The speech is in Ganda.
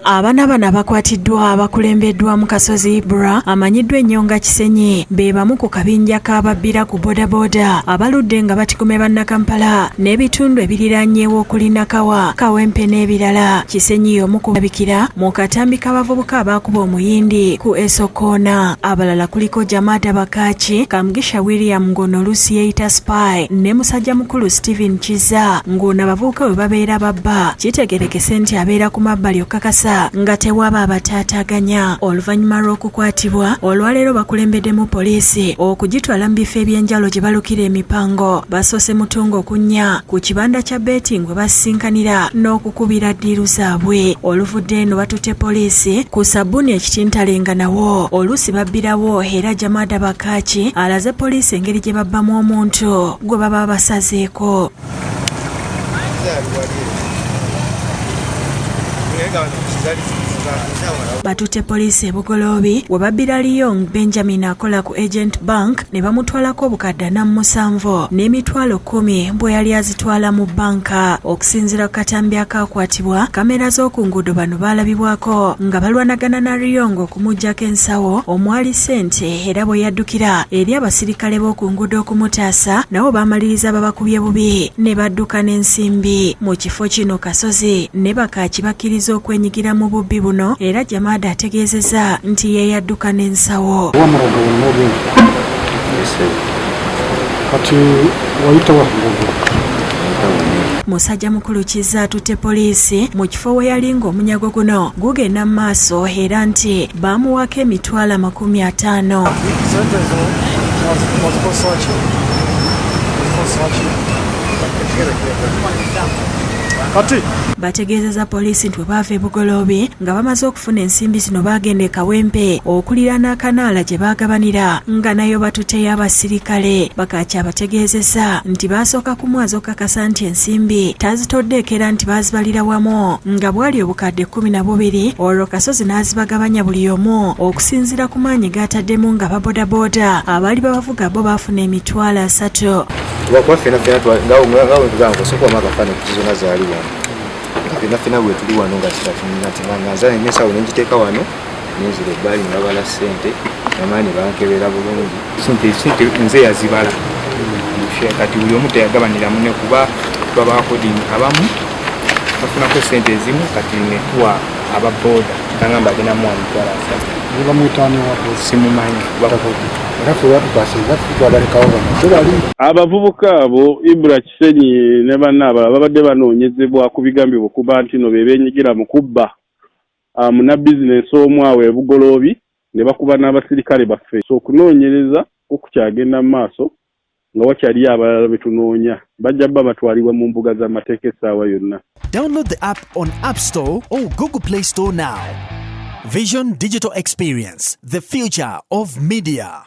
Abaana bano bakwatiddwa abakulembeddwa mu Kasozi Ibra amanyiddwa ennyo nga Kisenyi be bamu ku kabinja k'ababbira ku bodaboda abaludde nga batikume bannakampala n'ebitundu ebiriraanyeewo okuli Nakawa, Kawempe n'ebirala. Kisenyi y'omu ku babikira mu katambi k'abavubuka abaakuba omuyindi ku Esokona. Abalala kuliko Jamada Bakachi, Kamugisha William ng'ono Lucy Yeita Spy ne musajja mukulu Steven Kiza ng'ono abavubuka we babeera babba kitegerekese nti abeera ku mabbali okakasa nga tewaba abataataganya. Oluvannyuma lw'okukwatibwa olwaleero bakulembeddemu poliisi okugitwala mu bifo ebyenjalo gye balukira emipango. Basoose mutungo kunnya ku kibanda kya betting we basinkanira n'okukubira ddiiru zaabwe. Oluvudde eno batutte poliisi ku sabbuuni ekitintalenga nawo oluusi babbirawo era Jamada Bakachi alaze poliisi engeri gye babbamu omuntu gwe baba basazeeko. Batutte poliisi e Bugoloobi we babbira Lyon Benjamin akola ku Agent Bank ne bamutwalako obukadde 47 n'emitwalo 10 bwe yali azitwala mu banka. Okusinziira ku katambi akaakwatibwa, kamera z'oku nguudo bano baalabibwako nga balwanagana na Lyon okumuggyako ensawo omwali ssente era bwe yaddukira eri abasirikale b'oku nguudo okumutaasa nabo baamaliriza babakubye bubi ne badduka n'ensimbi. Mu kifo kino Kasozi ne Bakachi bakkiriza okwenyigira mu bubbi buno era Jamada ategeezezza nti ye yadduka n'ensawo. Musajja mukulu Kiza atutte poliisi mu kifo we yali ng'omunyago guno gugenda mu maaso era nti baamuwako emitwalo 50. Bategeezeza poliisi nti bwe baava e Bugoloobi nga bamaze okufuna ensimbi zino baagenda e Kawempe okulira n'akanaala gye baagabanira nga nayo batuteyo abasirikale. Bakachi abategeezeza nti baasooka kumwaza okukakasa nti ensimbi tazitoddeeko era nti baazibalira wamu nga bwali obukadde 12 olwo Kasozi n'azibagabanya buli omu okusinziira ku maanyi g'ataddemu nga babodaboda abaali babavuga bo baafuna emitwalo 3. Fena bwe tuli wano nga kitatunnatinangaza emesawo nenjiteeka wano nenzira ebbali nga bala ssente amaanyi bankebera bulungi sente nze yazibala kati buli omu teyagabanira munne kuba twabakodi abamu bafunako ssente ezimu kati netuwa ababoda tangamba agenda muwamitwala simumanyi abavubuka abo Ibra Kisenyi ne bannaabala babadde banoonyezebwa ku bigambibwa okuba nti no bebenyigira mu kubba muna bizinesi omwawe e Bugoloobi ne bakuba n'abasirikale baffe. So okunoonyereza okukyagenda mu maaso nga wakyali abalala betunoonya bajja bba batwalibwa mu mbuga z'amateeka essaawa yonna. Download the app on App Store or Google Play Store now. Vision Digital Experience, the future of media.